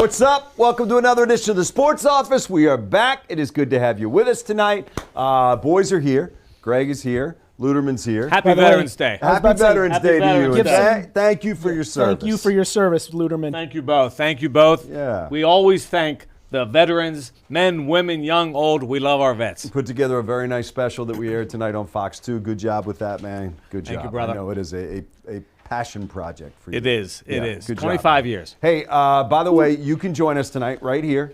What's up? Welcome to another edition of the Sports Office. We are back. It is good to have you with us tonight. Boys are here. Greg is here. Luderman's here. Happy Veterans Day. Happy Veterans Day to you. Day. Thank you for your service. Thank you for your service, Luderman. Thank you both. Thank you both. Yeah. We always thank the veterans, men, women, young, old. We love our vets. Put together a very nice special that we aired tonight on Fox 2. Good job with that, man. Good job. Thank you, brother. I know it is a passion project for you. It is. Yeah, It is. good job. 25 years. Hey, by the way, you can join us tonight right here.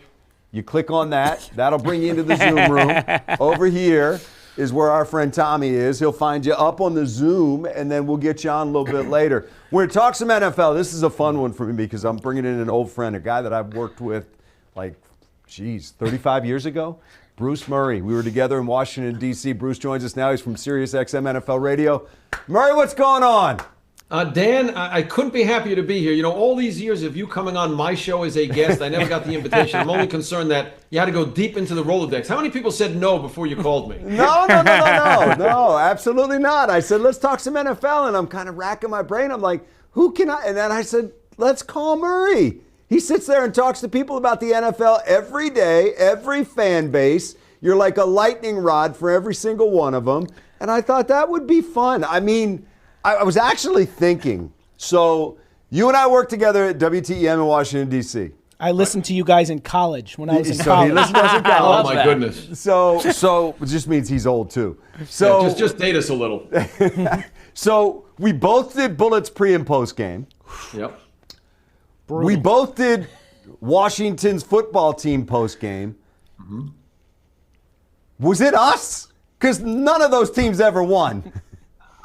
You click on that. That'll bring you into the Zoom room. Over here is where our friend Tommy is. He'll find you up on the Zoom, and then we'll get you on a little bit later. We're going to talk some NFL. This is a fun one for me because I'm bringing in an old friend, a guy that I've worked with 35 years ago. Bruce Murray. We were together in Washington, D.C. Bruce joins us now. He's from SiriusXM NFL Radio. Murray, what's going on? Dan, I couldn't be happier to be here. You know, all these years of you coming on my show as a guest, I never got the invitation. I'm only concerned that you had to go deep into the Rolodex. How many people said no before you called me? No, absolutely not. I said, let's talk some NFL, and I'm kind of racking my brain. I'm like, who can I? And then I said, let's call Murray. He sits there and talks to people about the NFL every day, every fan base. You're like a lightning rod for every single one of them. And I thought that would be fun. I mean, I was actually thinking, so you and I worked together at WTEM in Washington, D.C. I listened to you guys in college when I was in college. He listened to us in college. Oh, my goodness. So it just means he's old, too. So Yeah, just date us a little. So we both did Bullets pre- and post-game. Yep. Brutal. We both did Washington's football team post-game. Mm-hmm. Was it us? Because none of those teams ever won.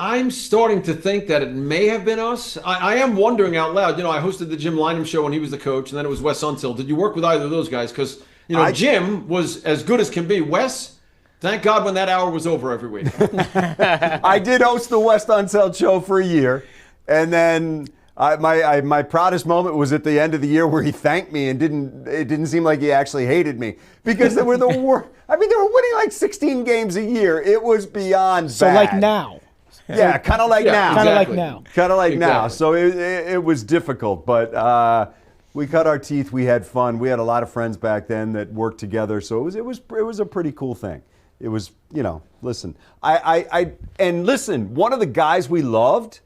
I'm starting to think that it may have been us. I am wondering out loud. You know, I hosted the Jim Lynam show when he was the coach, and then it was Wes Unseld. Did you work with either of those guys? Because, you know, Jim was as good as can be. Wes, thank God when that hour was over every week. I did host the Wes Unseld show for a year, and then my proudest moment was at the end of the year where he thanked me, and it didn't seem like he actually hated me because they were the worst. I mean, they were winning like 16 games a year. It was beyond bad. So like now. Yeah, kind of like now. Kind of like now. Kind of like now. So it was difficult, but we cut our teeth. We had fun. We had a lot of friends back then that worked together. So it was a pretty cool thing. It was, you know, listen. Listen, one of the guys we loved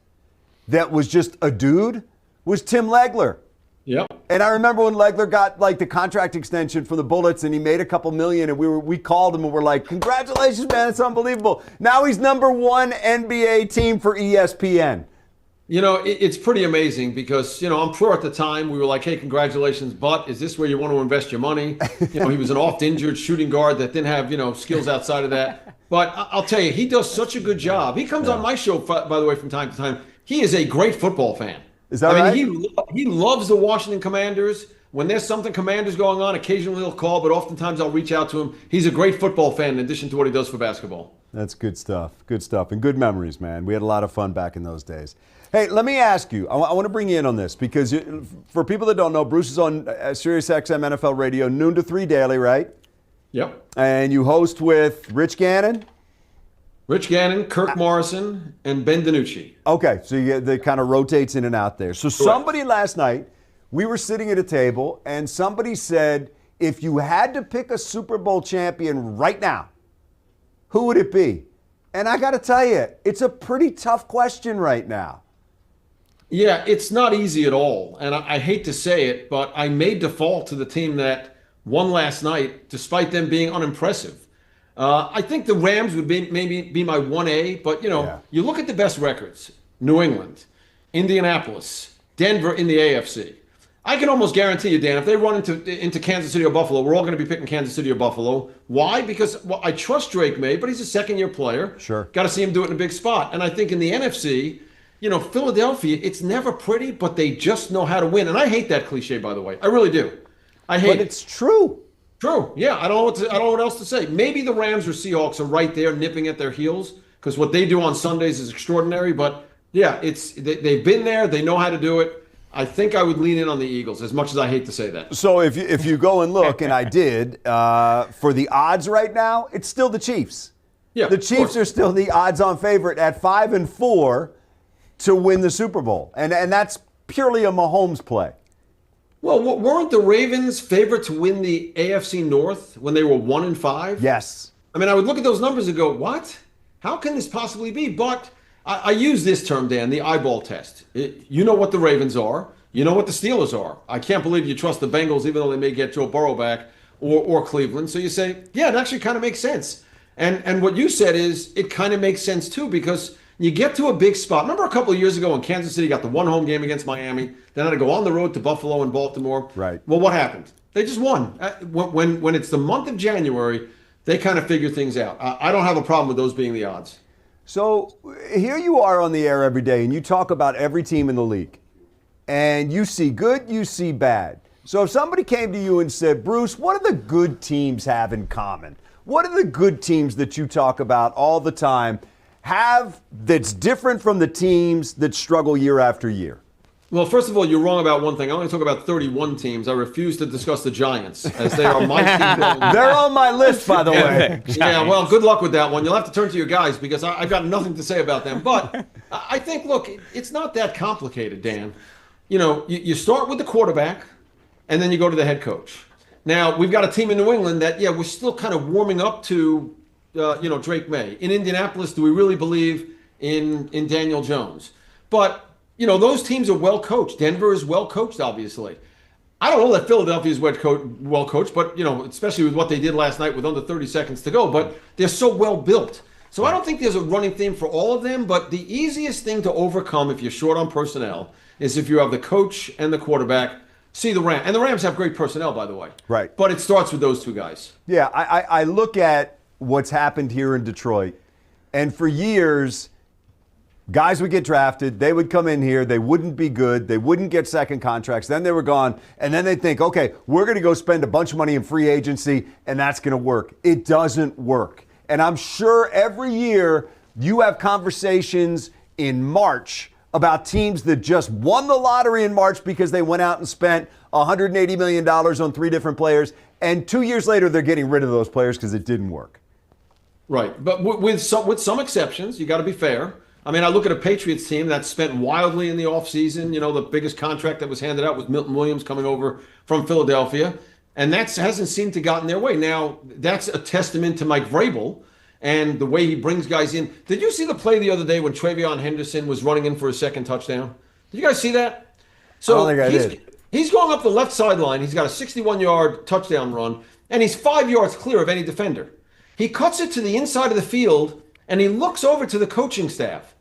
that was just a dude was Tim Legler. Yep. And I remember when Legler got like the contract extension for the Bullets and he made a couple million and we called him and we're like, congratulations, man, it's unbelievable. Now he's #1 NBA team for ESPN. You know, it's pretty amazing because, you know, I'm sure at the time we were like, hey, congratulations, but is this where you want to invest your money? You know, he was an oft-injured shooting guard that didn't have, you know, skills outside of that. But I'll tell you, he does such a good job. He comes on my show, by the way, from time to time. He is a great football fan. Is that right? I mean, he loves the Washington Commanders. When there's something Commanders going on, occasionally he'll call, but oftentimes I'll reach out to him. He's a great football fan in addition to what he does for basketball. That's good stuff. Good stuff. And good memories, man. We had a lot of fun back in those days. Hey, let me ask you. I want to bring you in on this because for people that don't know, Bruce is on SiriusXM NFL Radio, noon to 3 daily, right? Yep. And you host with Rich Gannon? Rich Gannon, Kirk Morrison, and Ben DiNucci. Okay, so that kind of rotates in and out there. So somebody last night, we were sitting at a table, and somebody said, if you had to pick a Super Bowl champion right now, who would it be? And I got to tell you, it's a pretty tough question right now. Yeah, it's not easy at all. And I hate to say it, but I may default to the team that won last night, despite them being unimpressive. I think the Rams would maybe be my 1A, but, you know, You look at the best records. New England, Indianapolis, Denver in the AFC. I can almost guarantee you, Dan, if they run into Kansas City or Buffalo, we're all going to be picking Kansas City or Buffalo. Why? Because I trust Drake May, but he's a second-year player. Sure. Got to see him do it in a big spot. And I think in the NFC, you know, Philadelphia, it's never pretty, but they just know how to win. And I hate that cliche, by the way. I really do. I hate it. But it's true. True. Yeah, I don't know what else to say. Maybe the Rams or Seahawks are right there nipping at their heels because what they do on Sundays is extraordinary. But yeah, they've been there. They know how to do it. I think I would lean in on the Eagles, as much as I hate to say that. So if you go and look, and I did, for the odds right now, it's still the Chiefs. Yeah, the Chiefs are still the odds-on favorite at 5-4 to win the Super Bowl, and that's purely a Mahomes play. Well, weren't the Ravens favored to win the AFC North when they were 1-5? Yes. I mean, I would look at those numbers and go, what? How can this possibly be? But I use this term, Dan, the eyeball test. You know what the Ravens are. You know what the Steelers are. I can't believe you trust the Bengals, even though they may get Joe Burrow back, or Cleveland. So you say, yeah, it actually kind of makes sense. And what you said is it kind of makes sense, too, because you get to a big spot. Remember a couple of years ago when Kansas City got the one home game against Miami, then had to go on the road to Buffalo and Baltimore? Right. Well, what happened? They just won. When it's the month of January, they kind of figure things out. I don't have a problem with those being the odds. So here you are on the air every day, and you talk about every team in the league. And you see good, you see bad. So if somebody came to you and said, Bruce, what do the good teams have in common? What are the good teams that you talk about all the time have that's different from the teams that struggle year after year? Well, first of all, you're wrong about one thing. I only talk about 31 teams. I refuse to discuss the Giants, as they are my team. They're on my list, by the way. Yeah, well, good luck with that one. You'll have to turn to your guys because I've got nothing to say about them. But I think, look, it's not that complicated, Dan. You know, you start with the quarterback, and then you go to the head coach. Now, we've got a team in New England that, yeah, we're still kind of warming up to, Drake May. In Indianapolis, do we really believe in Daniel Jones? But those teams are well coached. Denver is well coached, obviously. I don't know that Philadelphia is well coached, but especially with what they did last night with under 30 seconds to go. But they're so well built. So I don't think there's a running theme for all of them. But the easiest thing to overcome if you're short on personnel is if you have the coach and the quarterback. See the Rams, and the Rams have great personnel, by the way. Right. But it starts with those two guys. Yeah, I look at what's happened here in Detroit, and for years, guys would get drafted, they would come in here, they wouldn't be good, they wouldn't get second contracts, then they were gone, and then they'd think, okay, we're going to go spend a bunch of money in free agency, and that's going to work. It doesn't work. And I'm sure every year you have conversations in March about teams that just won the lottery in March because they went out and spent $180 million on 3 different players, and 2 years later they're getting rid of those players because it didn't work. Right, but with some exceptions, you got to be fair. I mean, I look at a Patriots team that spent wildly in the offseason. The biggest contract that was handed out was Milton Williams coming over from Philadelphia, and that hasn't seemed to gotten their way. Now, that's a testament to Mike Vrabel and the way he brings guys in. Did you see the play the other day when Travion Henderson was running in for a second touchdown? Did you guys see that? So I don't think I did. He's going up the left sideline. He's got a 61-yard touchdown run, and he's 5 yards clear of any defender. He cuts it to the inside of the field, and he looks over to the coaching staff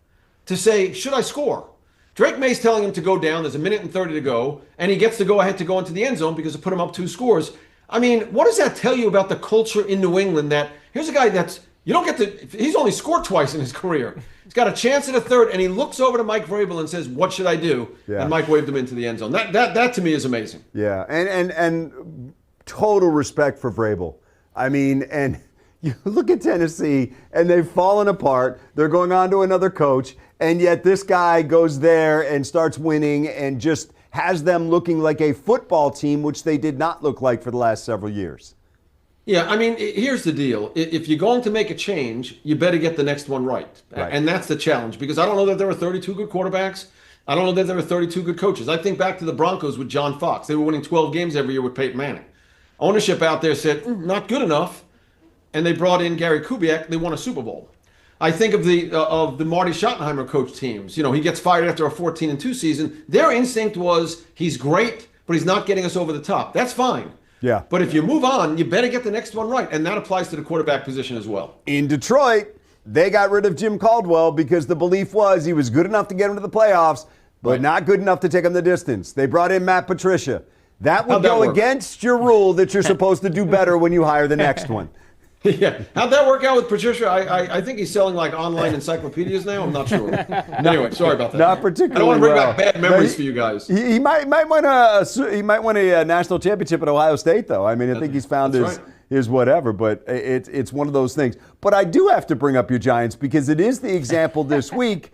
to say, should I score? Drake May's telling him to go down. There's 1:30 to go, and he gets to go ahead to go into the end zone because it put him up 2 scores. I mean, what does that tell you about the culture in New England that here's a guy that's, he's only scored twice in his career. He's got a chance at a third, and he looks over to Mike Vrabel and says, what should I do? Yeah. And Mike waved him into the end zone. That to me is amazing. Yeah, and total respect for Vrabel. I mean, and you look at Tennessee, and they've fallen apart. They're going on to another coach, and yet this guy goes there and starts winning and just has them looking like a football team, which they did not look like for the last several years. Yeah, I mean, here's the deal. If you're going to make a change, you better get the next one right. And that's the challenge, because I don't know that there are 32 good quarterbacks. I don't know that there are 32 good coaches. I think back to the Broncos with John Fox. They were winning 12 games every year with Peyton Manning. Ownership out there said, not good enough, and they brought in Gary Kubiak. They won a Super Bowl. I think of the Marty Schottenheimer coach teams. He gets fired after a 14-2 season. Their instinct was, he's great, but he's not getting us over the top. That's fine. Yeah. But if you move on, you better get the next one right. And that applies to the quarterback position as well. In Detroit, they got rid of Jim Caldwell because the belief was he was good enough to get them to the playoffs, but not good enough to take them the distance. They brought in Matt Patricia. That would go against your rule that you're supposed to do better when you hire the next one. Yeah. How'd that work out with Patricia? I think he's selling like online encyclopedias now. I'm not sure. Anyway, sorry about that. Not particularly. I don't want to bring back bad memories for you guys. He might win a national championship at Ohio State, though. I mean, I think he's found his whatever, but it's one of those things. But I do have to bring up your Giants because it is the example this week,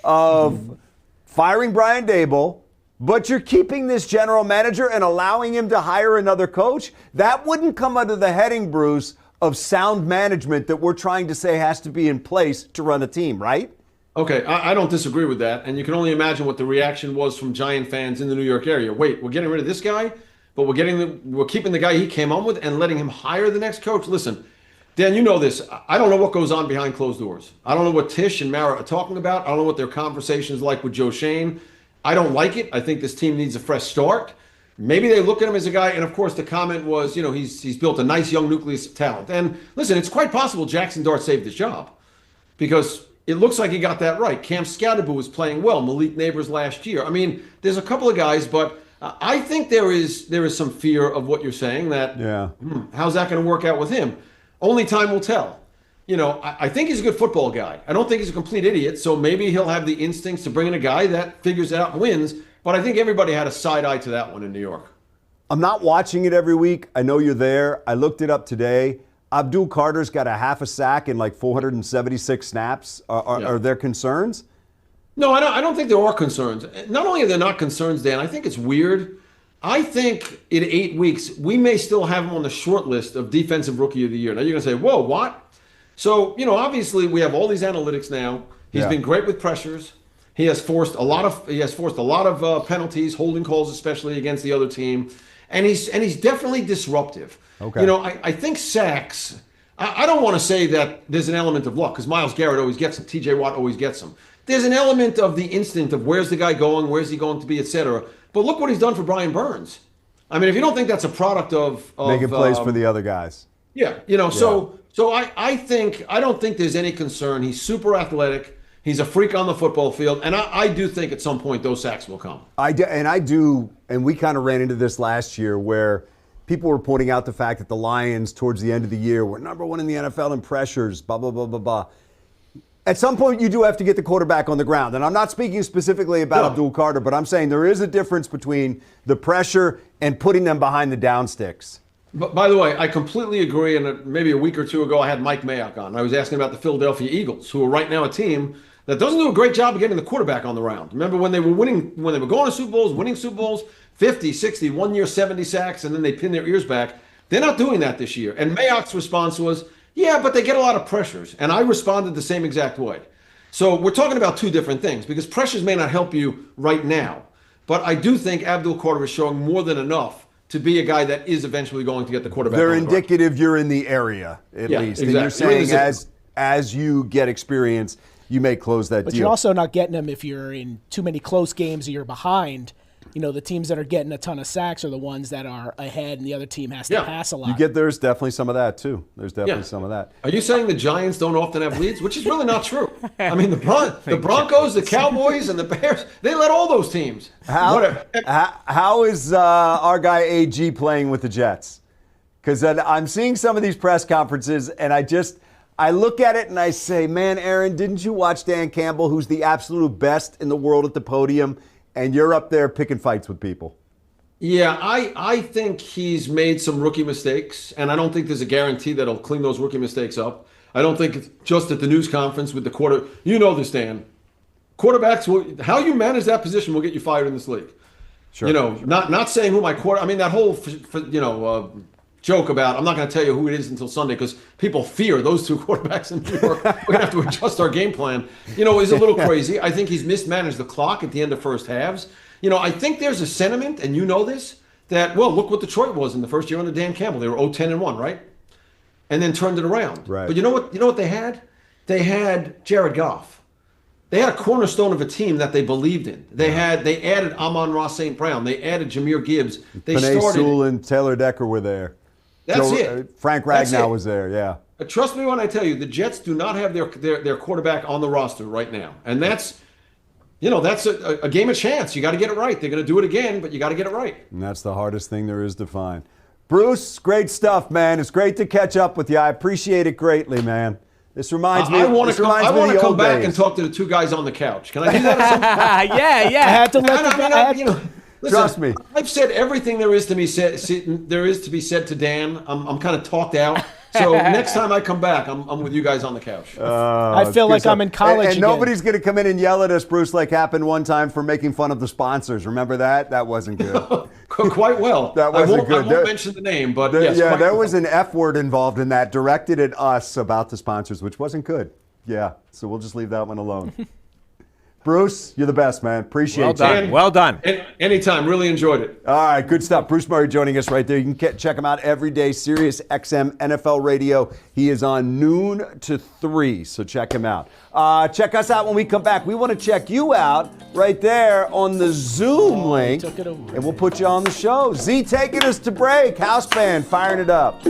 of firing Brian Daboll, but you're keeping this general manager and allowing him to hire another coach. That wouldn't come under the heading, Bruce, of sound management that we're trying to say has to be in place to run a team, right? Okay, I don't disagree with that. And you can only imagine what the reaction was from Giant fans in the New York area. Wait, we're getting rid of this guy, but we're keeping the guy he came on with and letting him hire the next coach. Listen, Dan, you know this. I don't know what goes on behind closed doors. I don't know what Tish and Mara are talking about. I don't know what their conversations like with Joe Shane. I don't like it. I think this team needs a fresh start. Maybe they look at him as a guy, and of course the comment was, he's built a nice young nucleus of talent. And listen, it's quite possible Jackson Dart saved his job because it looks like he got that right. Cam Scadaboo was playing well. Malik Neighbors last year. I mean, there's a couple of guys, but I think there is some fear of what you're saying that, how's that going to work out with him? Only time will tell. I think he's a good football guy. I don't think he's a complete idiot, so maybe he'll have the instincts to bring in a guy that figures it out and wins. But I think everybody had a side eye to that one in New York. I'm not watching it every week. I know you're there. I looked it up today. Abdul Carter's got a half a sack in like 476 snaps. Are there concerns? No, I don't think there are concerns. Not only are there not concerns, Dan, I think it's weird. I think in 8 weeks, we may still have him on the short list of Defensive Rookie of the Year. Now you're going to say, whoa, what? So, obviously we have all these analytics now. He's been great with pressures. He has forced a lot of penalties, holding calls especially against the other team. And he's definitely disruptive. Okay. I think sacks, I don't want to say that there's an element of luck because Myles Garrett always gets them. TJ Watt always gets them. There's an element of the instinct of where's the guy going, where's he going to be, et cetera. But look what he's done for Brian Burns. I mean, if you don't think that's a product of making plays for the other guys. Yeah, So I don't think there's any concern. He's super athletic. He's a freak on the football field, and I do think at some point those sacks will come. I do, and we kind of ran into this last year where people were pointing out the fact that the Lions, towards the end of the year, were number one in the NFL in pressures, blah, blah, blah, blah, blah. At some point, you do have to get the quarterback on the ground. And I'm not speaking specifically about Abdul Carter, but I'm saying there is a difference between the pressure and putting them behind the downsticks. But by the way, I completely agree. And maybe a week or two ago, I had Mike Mayock on. I was asking about the Philadelphia Eagles, who are right now a team that doesn't do a great job of getting the quarterback on the round. Remember when they were winning, when they were going to Super Bowls, winning Super Bowls, 50, 60, 1 year 70 sacks, and then they pin their ears back. They're not doing that this year. And Mayock's response was, yeah, but they get a lot of pressures. And I responded the same exact way. So we're talking about two different things because pressures may not help you right now. But I do think Abdul Carter is showing more than enough to be a guy that is eventually going to get the quarterback. They're indicative you're in the area, at least. Exactly. And you're saying as you get experience, you may close that deal. But you're also not getting them if you're in too many close games or you're behind. The teams that are getting a ton of sacks are the ones that are ahead and the other team has to pass a lot. There's definitely some of that, too. There's definitely some of that. Are you saying the Giants don't often have leads? Which is really not true. I mean, the Broncos, the Cowboys, and the Bears, they let all those teams. How is our guy AG playing with the Jets? Because I'm seeing some of these press conferences, and I look at it and I say, man, Aaron, didn't you watch Dan Campbell, who's the absolute best in the world at the podium, and you're up there picking fights with people? Yeah, I think he's made some rookie mistakes, and I don't think there's a guarantee that he'll clean those rookie mistakes up. I don't think it's just at the news conference with the quarter. You know this, Dan. Quarterbacks, how you manage that position will get you fired in this league. Sure. Not saying who my quarter. I mean, that whole joke about I'm not going to tell you who it is until Sunday because people fear those two quarterbacks in New York. We're going to have to adjust our game plan. Is a little crazy. I think he's mismanaged the clock at the end of first halves. I think there's a sentiment, and you know this, that, well, look what Detroit was in the first year under Dan Campbell. They were 0-10-1, right? And then turned it around. Right. But you know what they had? They had Jared Goff. They had a cornerstone of a team that they believed in. They added Amon-Ra St. Brown. They added Jameer Gibbs. Penei Sewell and Taylor Decker were there. That's it. Frank Ragnow was there, yeah. Trust me when I tell you, the Jets do not have their quarterback on the roster right now. And that's a game of chance. You got to get it right. They're going to do it again, but you got to get it right. And that's the hardest thing there is to find. Bruce, great stuff, man. It's great to catch up with you. I appreciate it greatly, man. This reminds me. I want to come back days. and talk to the two guys on the couch. Can I do that at some point? Yeah. I had to let Listen, trust me. I've said everything there is to be said to Dan. I'm kind of talked out. So next time I come back, I'm with you guys on the couch. I feel like I'm in college and again. nobody's going to come in and yell at us, Bruce, like happened one time for making fun of the sponsors. Remember that? That wasn't good. Quite well. That wasn't good. I won't mention the name, but yes. Yeah, there was an F word involved in that, directed at us about the sponsors, which wasn't good. Yeah, so we'll just leave that one alone. Bruce, you're the best, man. Appreciate Well done. you. Well done. Anytime. Really enjoyed it. All right, good stuff. Bruce Murray joining us right there. You can check him out every day, SiriusXM NFL Radio. He is on noon to 3, so check him out. Check us out when we come back. We want to check you out right there on the Zoom link, and we'll put you on the show. Z taking us to break. House band firing it up.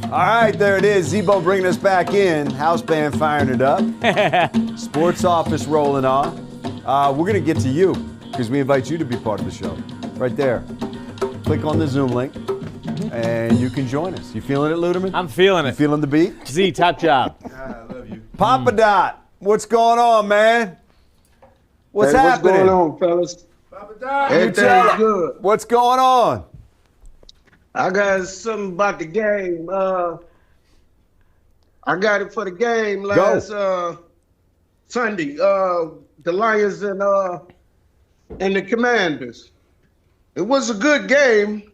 All right, there it is. Zebo bringing us back in. House band firing it up. Sports office rolling on. We're going to get to you because we invite you to be part of the show. Right there. Click on the Zoom link and you can join us. You feeling it, Luderman? I'm feeling it. You feeling the beat? Z, top job. I love you. Papa Dot, what's going on, man? What's happening? What's going on, fellas? Papa Doc. Everything's good. What's going on? I got something about the game. I got it for the game last Sunday. The Lions and the Commanders. It was a good game,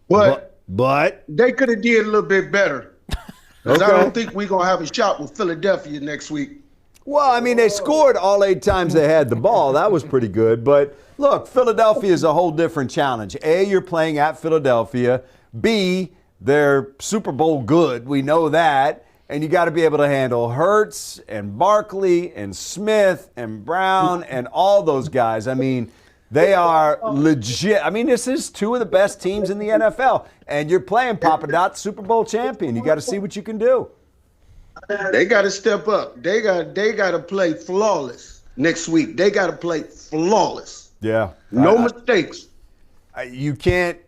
but they could have did a little bit better. Because I don't think we're going to have a shot with Philadelphia next week. Well, I mean, they scored all 8 times they had the ball. That was pretty good. But look, Philadelphia is a whole different challenge. A, you're playing at Philadelphia. B, they're Super Bowl good. We know that. And you got to be able to handle Hurts and Barkley and Smith and Brown and all those guys. I mean, they are legit. I mean, this is 2 of the best teams in the NFL. And you're playing Papa Dot, Super Bowl champion. You got to see what you can do. They got to step up. They got to play flawless next week. They got to play flawless. Yeah. No mistakes. You can't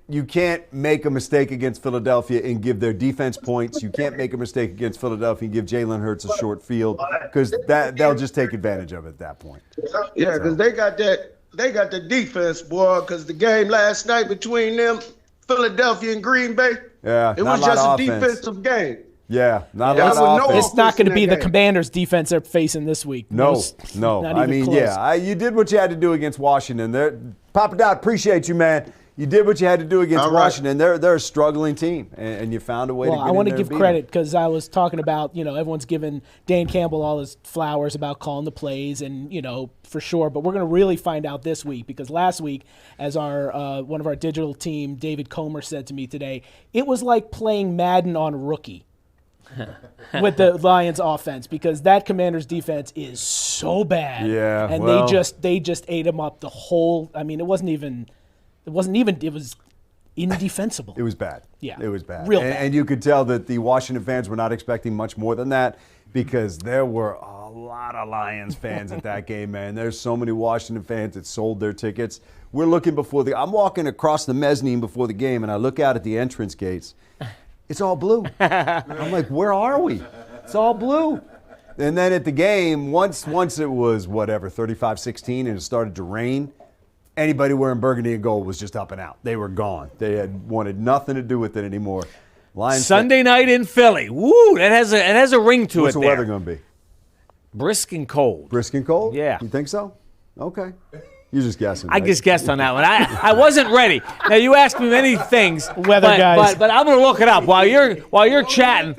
make a mistake against Philadelphia and give their defense points. You can't make a mistake against Philadelphia and give Jalen Hurts a short field because they'll just take advantage of it at that point. Yeah, because they got the defense, boy, because the game last night between them, Philadelphia and Green Bay, it was just a defensive game. Yeah, not a lot of offense. It's not going to be the Commanders' defense they're facing this week. No. Not I even mean, close. you did what you had to do against Washington. Papa Dot, appreciate you, man. You did what you had to do against All right. Washington. They're a struggling team, and you found a way to get Well, I in want to there give and beat credit because I was talking about, everyone's giving Dan Campbell all his flowers about calling the plays and, for sure. But we're going to really find out this week because last week, as our one of our digital team, David Comer, said to me today, it was like playing Madden on rookie with the Lions offense because that Commanders defense is so bad. Yeah, And well- they just ate them up the whole. I mean, it was indefensible. It was bad. Yeah. It was bad. Real And, bad. and you could tell that the Washington fans were not expecting much more than that because there were a lot of Lions fans at that game, man. There's so many Washington fans that sold their tickets. We're looking I'm walking across the mezzanine before the game, and I look out at the entrance gates. It's all blue. I'm like, where are we? It's all blue. And then at the game, once it was, 35-16, and it started to rain, anybody wearing burgundy and gold was just up and out. They were gone. They had wanted nothing to do with it anymore. Lions Sunday night in Philly. Woo! It has a ring to What's it the there. weather going to be? Brisk and cold. Brisk and cold? Yeah. You think so? Okay. You're just guessing. I right? just guessed on that one. I wasn't ready. Now you asked me many things, Weather but, guys. but I'm gonna look it up while you're chatting.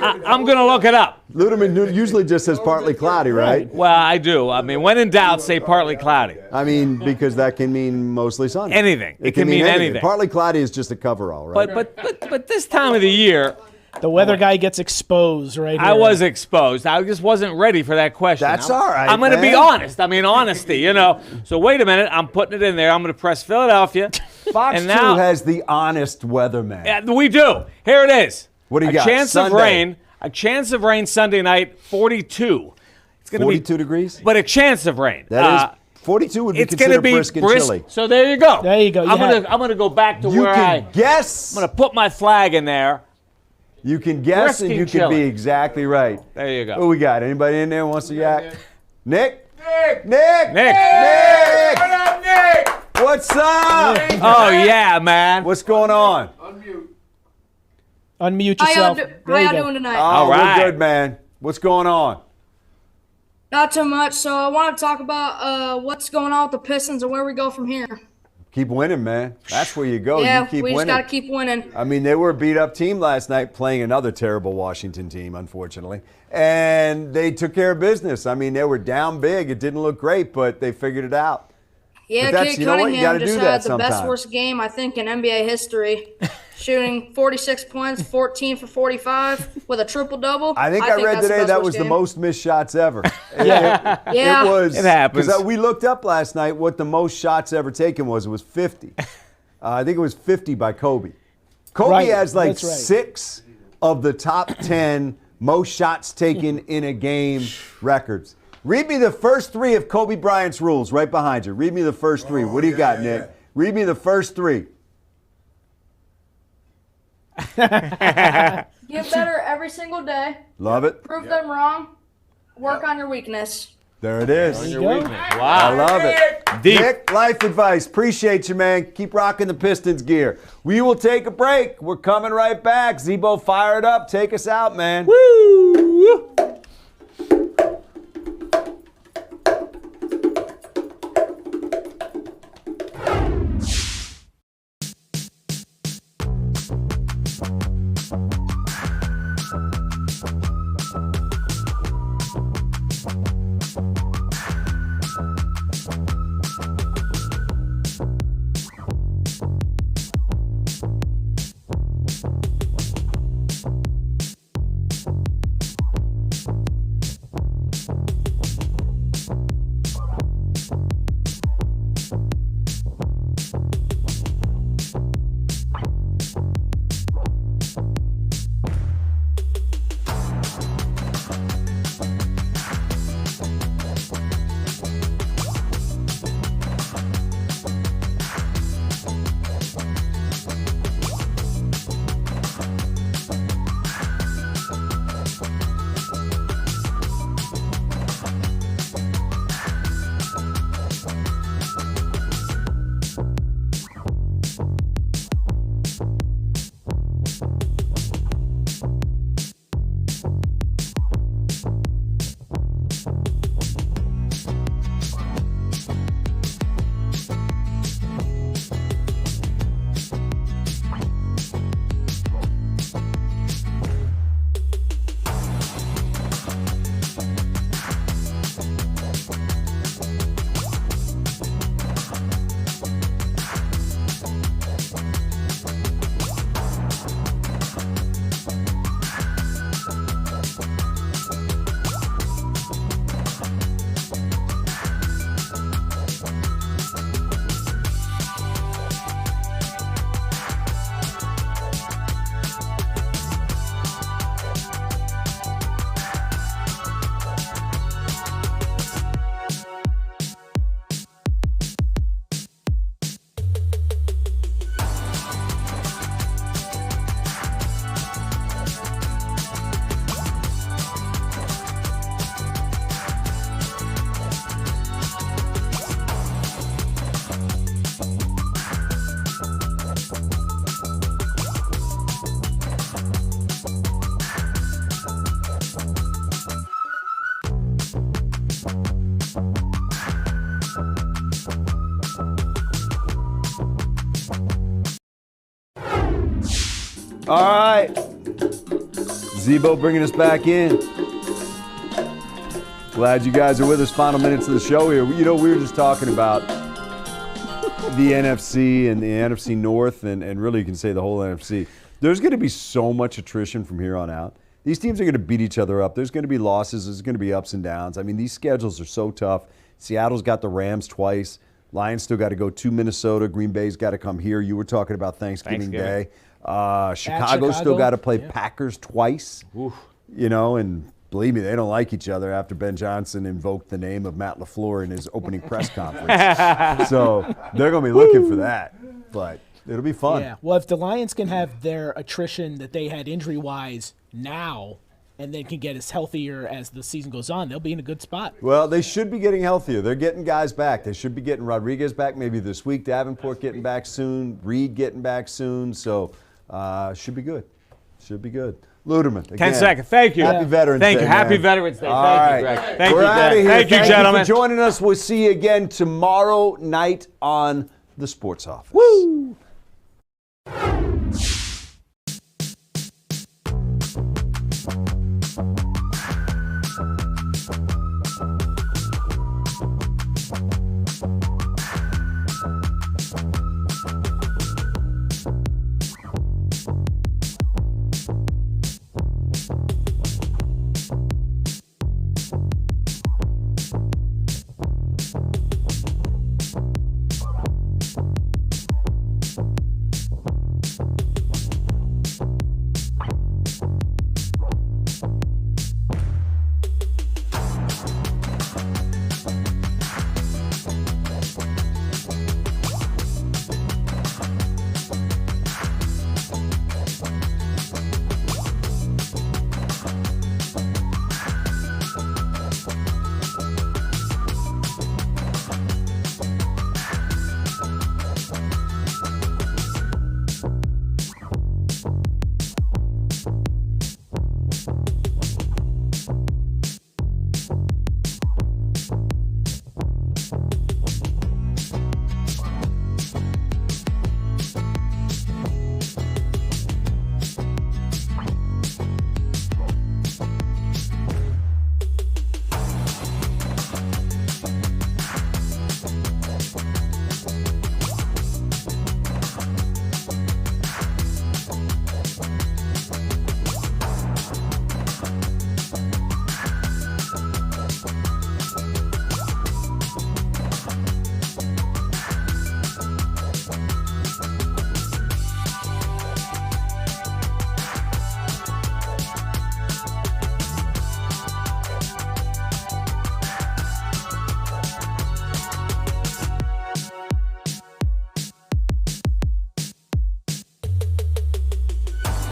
I'm gonna look it up. Ludeman usually just says partly cloudy, right? Well, I do. I mean, when in doubt, say partly cloudy. I mean, because that can mean mostly sunny. Anything. It can mean anything. Partly cloudy is just a coverall, right? But this time of the year, The weather guy gets exposed right here. I was exposed. I just wasn't ready for that question. That's all right, I'm going to be man. honest. I mean, honesty, So wait a minute. I'm putting it in there. I'm going to press Philadelphia. Fox and 2 now, has the honest weatherman. Yeah, we do. Here it is. What do you a got? Chance Sunday. of rain. A chance of rain Sunday night, 42. It's going to be 42 degrees? But a chance of rain. That is 42 would be It's going to considered be brisk and chilly. So there you go. There you go. I'm going to go back to You where can guess. I'm going to put my flag in there. You can guess Brisk and and you can chilly. be exactly right. There you go. Who we got? Anybody in there wants to yak? Nick? Nick! Nick! Nick. Nick! What up, Nick? What's up? Oh yeah, man. What's going on? Unmute. Unmute How yourself. y'all, There how you y'all go. doing tonight? Oh, right. we're good, man. What's going on? Not too much. So I want to talk about what's going on with the Pistons and where we go from here. Keep winning, man. That's where you go. yeah, You keep we just winning. got to keep winning. I mean, they were a beat-up team last night playing another terrible Washington team, unfortunately. And they took care of business. I mean, they were down big. It didn't look great, but they figured it out. Yeah, But that's- Kate you know what? You Cunningham gotta just do that had the best sometime. worst game, I think, in NBA history. Shooting 46 points, 14 for 45 with a triple-double. I think I read that's the today best that worst was the game. most missed shots ever. Yeah. Yeah. It was. It happens. Because we looked up last night what the most shots ever taken was. It was 50. I think it was 50 by Kobe. Kobe Right, has like that's right. 6 of the top 10 most shots taken in a game records. Read me the first 3 of Kobe Bryant's rules right behind you. Read me the first 3. What do you got, Nick? Read me the first 3. Get better every single day. Love it. Prove them wrong. Work on your weakness. There it is. you go. I Wow. love it. Deep. Nick, life advice. Appreciate you, man. Keep rocking the Pistons gear. We will take a break. We're coming right back. Zebo, fire it up. Take us out, man. Woo! All right. Zebo bringing us back in. Glad you guys are with us. Final minutes of the show here. You know, we were just talking about the NFC and the NFC North, and really you can say the whole NFC. There's going to be so much attrition from here on out. These teams are going to beat each other up. There's going to be losses. There's going to be ups and downs. I mean, these schedules are so tough. Seattle's got the Rams twice. Lions still got to go to Minnesota. Green Bay's got to come here. You were talking about Thanksgiving Day. Chicago's still got to play Packers twice. Oof. You know, and believe me, they don't like each other after Ben Johnson invoked the name of Matt LaFleur in his opening press conference. So they're going to be looking for that. But it'll be fun. Yeah. Well, if the Lions can have their attrition that they had injury-wise now and then can get as healthier as the season goes on, they'll be in a good spot. Well, they should be getting healthier. They're getting guys back. They should be getting Rodriguez back maybe this week. Davenport getting back soon. Reed getting back soon. So should be good. Should be good. Luderman, again, 10 seconds. Thank you. Happy Veterans Day. Thank you. Happy man. Veterans Day. All Thank right. you, Greg. Thank We're you, out of here. Thank you, Thank gentlemen. you for joining us. We'll see you again tomorrow night on The Sports Office. Woo!